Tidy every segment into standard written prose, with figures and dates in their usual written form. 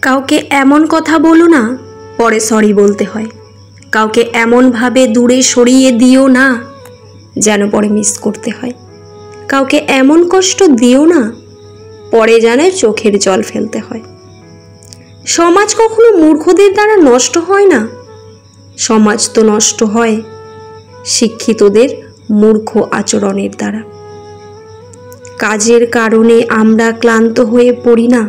কাউকে এমন কথা বলো না পরে সরি বলতে হয়। কাউকে এমনভাবে দূরে সরিয়ে দিও না যেন পরে মিস করতে হয়। কাউকে এমন কষ্ট দিও না পরে যেন চোখের জল ফেলতে হয়। সমাজ কখনো মূর্খদের দ্বারা নষ্ট হয় না, সমাজ তো নষ্ট হয় শিক্ষিতদের মূর্খ আচরণের দ্বারা। কাজের কারণে আমরা ক্লান্ত হয়ে পড়ি না,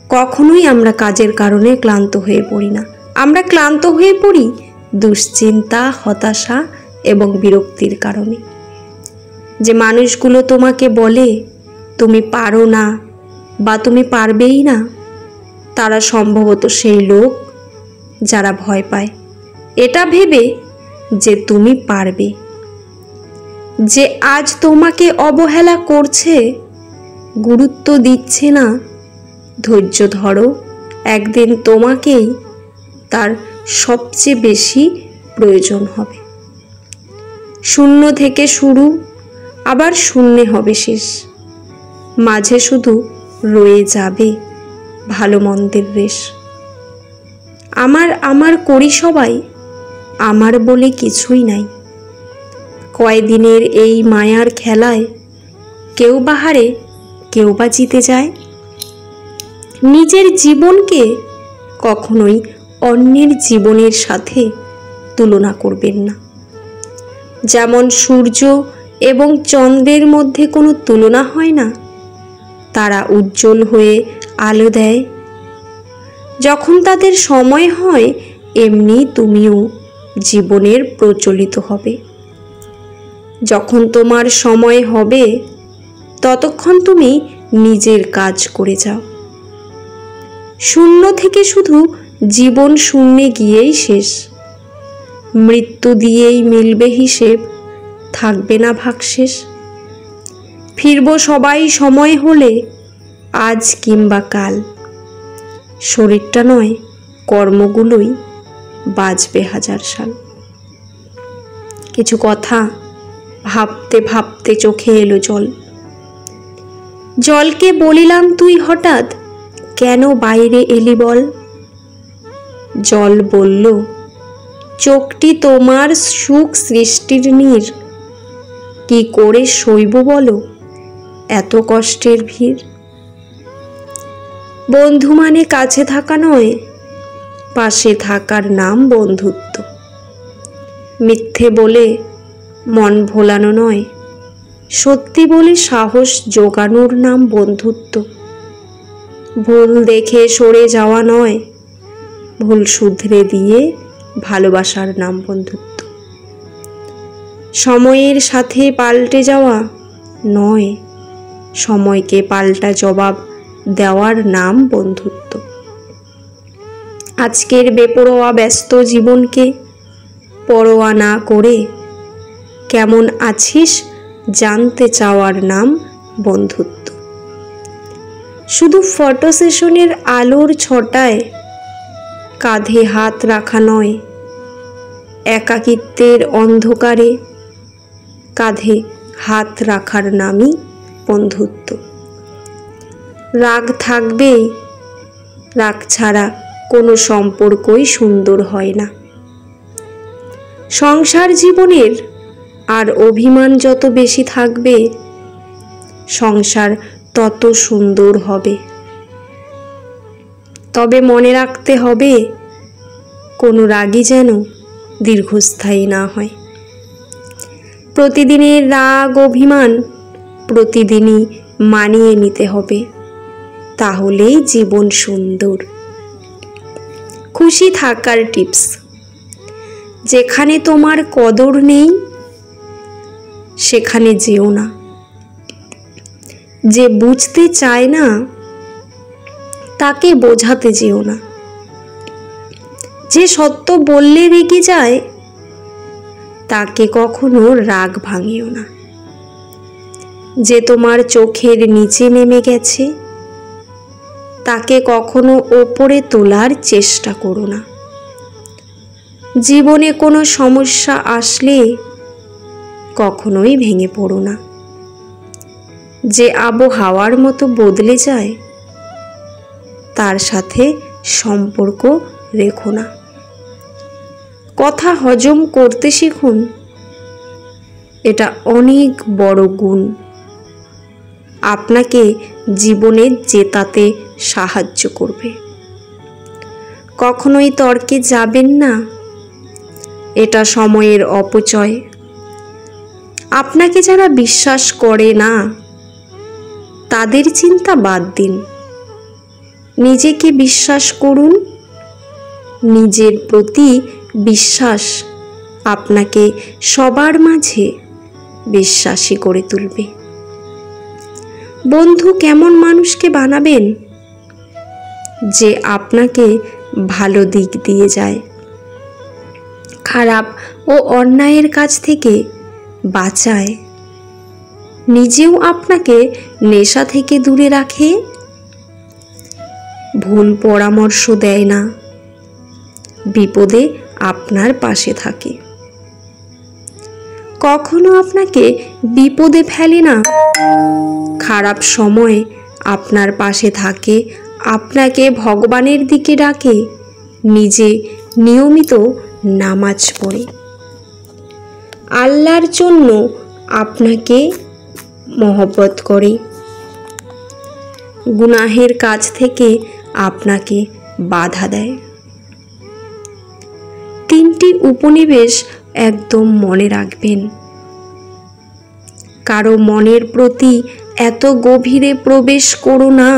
কখনোই আমরা কাজের কারণে ক্লান্ত হয়ে পড়ি না। আমরা ক্লান্ত হয়ে পড়ি দুশ্চিন্তা, হতাশা এবং বিরক্তির কারণে। যে মানুষগুলো তোমাকে বলে তুমি পারো না বা তুমি পারবেই না, তারা সম্ভবত সেই লোক যারা ভয় পায় এটা ভেবে যে তুমি পারবে। যে আজ তোমাকে অবহেলা করছে, গুরুত্ব দিচ্ছে না, ধৈর্য ধরো, একদিন তোমাকেই তার সবচেয়ে বেশি প্রয়োজন হবে। শূন্য থেকে শুরু, আবার শূন্যে হবে শেষ, মাঝে শুধু রয়ে যাবে ভালো মন্দের রেশ। আমার করি সবাই, আমার বলে কিছুই নাই। কয়দিনের এই মায়ার খেলায় কেউ বা হারে, কেউ বা জিতে যায়। নিজের জীবনকে কখনোই অন্যের জীবনের সাথে তুলনা করবেন না। যেমন সূর্য এবং চন্দ্রের মধ্যে কোনো তুলনা হয় না, তারা উজ্জ্বল হয়ে আলো দেয়। যখন তাদের সময় হয় এমনি তুমিও জীবনের প্রচলিত হবে। যখন তোমার সময় হবে ততক্ষণ তুমি নিজের কাজ করে যাও। শূন্য থেকে শুধু জীবন শূন্যে গিয়েই শেষ। মৃত্যু দিয়েই মিলবে হিসেব, থাকবে না ভাগশেষ। ফিরব সবাই সময় হলে, আজ কিংবা কাল। শরীরটা নয় কর্মগুলোই বাঁচবে হাজার সাল। কিছু কথা ভাবতে ভাবতে চোখে এলো জল। জলকে বলিলাম তুই হঠাৎ কেন বাইরে এলি বল। জল বলল চোখটি তোমার সুখ সৃষ্টির নীর, কি করে সইব বলো এত কষ্টের ভিড়। বন্ধু মানে কাছে থাকা নয়, পাশে থাকার নাম বন্ধুত্ব। মিথ্যে বলে মন ভোলানো নয়, সত্যি বলে সাহস জোগানোর নাম বন্ধুত্ব। ভুল দেখে সরে যাওয়া নয়, ভুল শুধরে দিয়ে ভালোবাসার নাম বন্ধুত্ব। সময়ের সাথে পাল্টে যাওয়া নয়, সময়কে পাল্টা জবাব দেওয়ার নাম বন্ধুত্ব। আজকের বেপরোয়া ব্যস্ত জীবনকে পরোয়া না করে কেমন আছিস জানতে চাওয়ার নাম বন্ধুত্ব। শুধু ফটো সেশনের আলোর ছটায় কাঁধে হাত রাখা নয়, একাকিত্বের অন্ধকারে কাঁধে হাত রাখার নামই বন্ধুত্ব। রাগ থাকবেই, রাগ ছাড়া কোনো সম্পর্কই সুন্দর হয় না। সংসার জীবনের আর অভিমান যত বেশি থাকবে, সংসার তত সুন্দর হবে। তবে মনে রাখতে হবে কোনো রাগই যেন দীর্ঘস্থায়ী না হয়। প্রতিদিনের রাগ অভিমান প্রতিদিনই মানিয়ে নিতে হবে, তাহলেই জীবন সুন্দর। খুশি থাকার টিপস। যেখানে তোমার কদর নেই সেখানে যেও না। যে বুঝতে চায় না তাকে বোঝাতে যেও না। যে সত্য বললে রেগে যায় তাকে কখনো রাগ ভাঙিও না। যে তোমার চোখের নিচে নেমে গেছে তাকে কখনো ওপরে তোলার চেষ্টা করো না। জীবনে কোনো সমস্যা আসলে কখনোই ভেঙে পড়ো না। যে আবহাওয়ার মতো বদলে যায় তার সাথে সম্পর্ক রেখো না। কথা হজম করতে শিখুন, এটা অনেক বড় গুণ, আপনাকে জীবনে জেতাতে সাহায্য করবে। কখনোই তর্কে যাবেন না, এটা সময়ের অপচয়। আপনাকে যারা বিশ্বাস করে না তাদের চিন্তা বাদ দিন, নিজেকে বিশ্বাস করুন। নিজের প্রতি বিশ্বাস আপনাকে সবার মাঝে বিশ্বাসী করে তুলবে। বন্ধু কেমন মানুষকে বানাবেন? যে আপনাকে ভালো দিক দিয়ে যায়, খারাপ ও অন্যায়ের কাছ থেকে বাঁচায়, নিজেও আপনাকে নেশা থেকে দূরে রাখে, ভুল পরামর্শ দেয় না, বিপদে আপনার পাশে থাকে, কখনো আপনাকে বিপদে ফেলে না, খারাপ সময় আপনার পাশে থাকে, আপনাকে ভগবানের দিকে ডাকে, নিজে নিয়মিত নামাজ পড়ে, আল্লাহর জন্য আপনাকে মহব্বত করে, গুনাহের কাজ থেকে আপনাকে বাধা দেয়। তিনটি উপনিবেশ একদম মনে রাখবেন। কারো মনের প্রতি এত গভীরে প্রবেশ করো না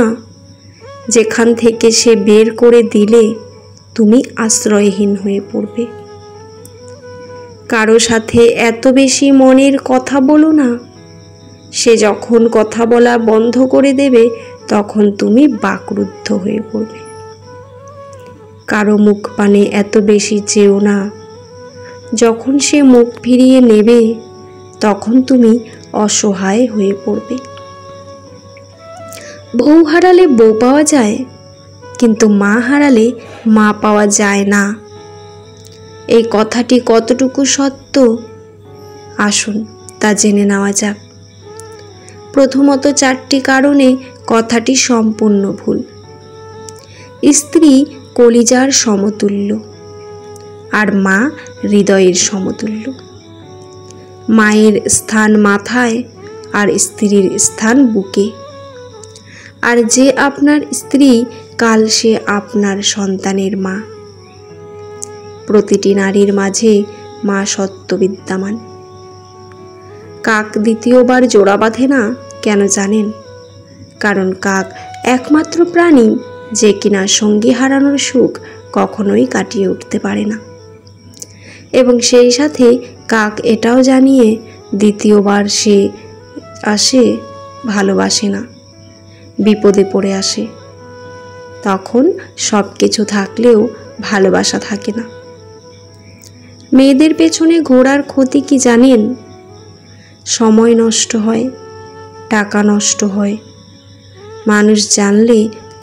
যেখান থেকে সে বের করে দিলে তুমি আশ্রয়হীন হয়ে পড়বে। কারো সাথে এত বেশি মনের কথা বলো না, সে যখন কথা বলা বন্ধ করে দেবে তখন তুমি বাকরুদ্ধ হয়ে পড়বে। কারো মুখ পানে এত বেশি চেও না, যখন সে মুখ ফিরিয়ে নেবে তখন তুমি অসহায় হয়ে পড়বে। বউ হারালে বউ পাওয়া যায়, কিন্তু মা হারালে মা পাওয়া যায় না। এই কথাটি কতটুকু সত্য আসুন তা জেনে নেওয়া যাক। প্রথমত, 4টি কারণে কথাটি সম্পূর্ণ ভুল। স্ত্রী কলিজার সমতুল্য আর মা হৃদয়ের সমতুল্য। মায়ের স্থান মাথায় আর স্ত্রীর স্থান বুকে। আর যে আপনার স্ত্রী কাল সে আপনার সন্তানের মা। প্রতিটি নারীর মাঝে মা সত্য বিদ্যমান। কাক দ্বিতীয়বার জোড়া বাঁধে না কেন জানেন? কারণ কাক একমাত্র প্রাণী যে কিনা সঙ্গী হারানোর সুখ কখনোই কাটিয়ে উঠতে পারে না, এবং সেই সাথে কাক এটাও জানিয়ে দ্বিতীয়বার সে আসে ভালোবাসে না, বিপদে পড়ে আসে। তখন সব কিছু থাকলেও ভালোবাসা থাকে না। মেয়েদের পেছনে ঘোরার ক্ষতি কি জানেন? সময় নষ্ট হয়, টাকা নষ্ট হয়, মানুষ জানলে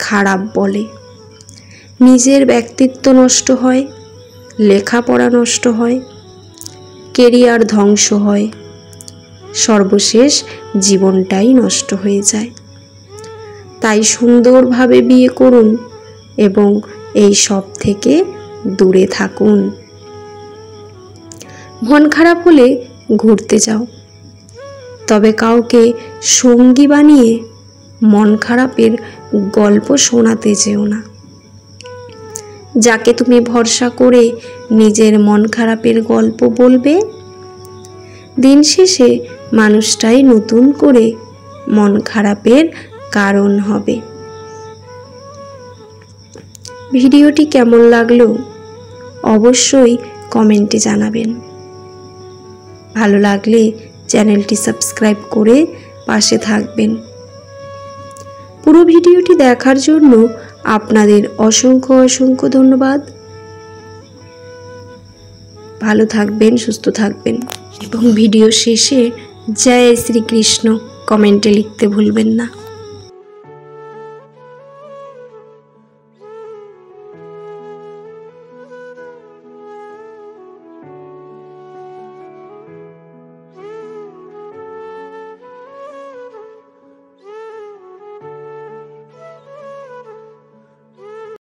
খারাপ বলে, নিজের ব্যক্তিত্ব নষ্ট হয়, লেখাপড়া নষ্ট হয়, কেরিয়ার ধ্বংস হয়, সর্বশেষ জীবনটাই নষ্ট হয়ে যায়। তাই সুন্দরভাবে বিয়ে করুন এবং এই সব থেকে দূরে থাকুন। মন খারাপ হলে ঘুরতে যাও, তবে কাউকে সঙ্গী বানিয়ে মন খারাপের গল্প শোনাতে যেও না। যাকে তুমি ভরসা করে নিজের মন খারাপের গল্প বলবে, দিন শেষে মানুষটাই নতুন করে মন খারাপের কারণ হবে। ভিডিওটি কেমন লাগলো অবশ্যই কমেন্টে জানাবেন। ভালো লাগলে চ্যানেলটি সাবস্ক্রাইব করে পাশে থাকবেন। পুরো ভিডিওটি দেখার জন্য আপনাদের অসংখ্য অসংখ্য ধন্যবাদ। ভালো থাকবেন, সুস্থ থাকবেন এবং ভিডিও শেষে জয় শ্রীকৃষ্ণ কমেন্টে লিখতে ভুলবেন না।